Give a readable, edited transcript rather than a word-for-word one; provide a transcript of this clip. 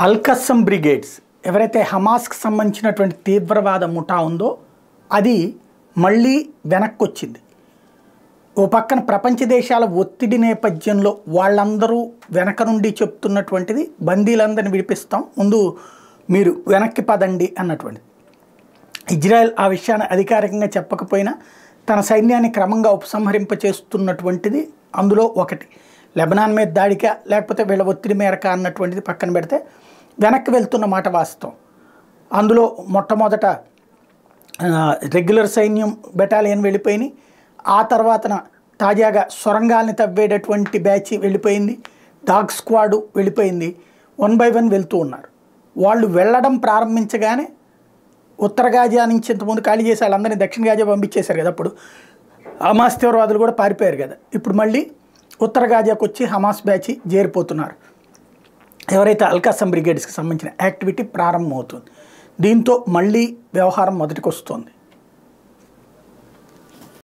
అల్-ఖస్సమ్ brigades ఎవరైతే హమాస్కి సంబంధించినటువంటి తీవ్రవాద ముఠా ఉందో అది మళ్ళీ వెనక్కి వచ్చింది. ఓ పక్కన ప్రపంచ దేశాల ఒత్తిడి నేపథ్యంలో వాళ్ళందరూ వెనక నుండి చెప్తున్నటువంటిది బందీలందరిని విడిపిస్తాం, ముందు మీరు వెనక్కి పదండి అన్నటువంటిది. ఇజ్రాయెల్ ఆ విషయాన్ని అధికారికంగా చెప్పకపోయినా తన సైన్యాన్ని క్రమంగా ఉపసంహరింప చేస్తున్నటువంటిది అందులో ఒకటి. లెబనాన్ మీద దాడికా లేకపోతే వీళ్ళ ఒత్తిడి మేరక అన్నటువంటిది పక్కన పెడితే వెనక్కి వెళ్తున్న మాట వాస్తవం. అందులో మొట్టమొదట రెగ్యులర్ సైన్యం బెటాలియన్ వెళ్ళిపోయినాయి. ఆ తర్వాతన తాజాగా సొరంగాల్ని తవ్వేటటువంటి బ్యాచ్ వెళ్ళిపోయింది, డాగ్ స్క్వాడు వెళ్ళిపోయింది. 1 by 1 వెళ్తూ ఉన్నారు. వాళ్ళు వెళ్ళడం ప్రారంభించగానే ఉత్తర గాజా నుంచి ఇంతకుముందు ఖాళీ చేసి వాళ్ళందరినీ దక్షిణ గాజా పంపించేశారు కదా. అప్పుడు హమాస్ తీవ్రవాదులు కూడా పారిపోయారు కదా. ఇప్పుడు మళ్ళీ ఉత్తర గాజాకు వచ్చి హమాస్ బ్యాచ్ చేరిపోతున్నారు. ఎవరైతే అల్-ఖస్సమ్ బ్రిగేడ్స్కి సంబంధించిన యాక్టివిటీ ప్రారంభమవుతుంది. దీంతో మళ్ళీ వ్యవహారం మొదటికి వస్తుంది.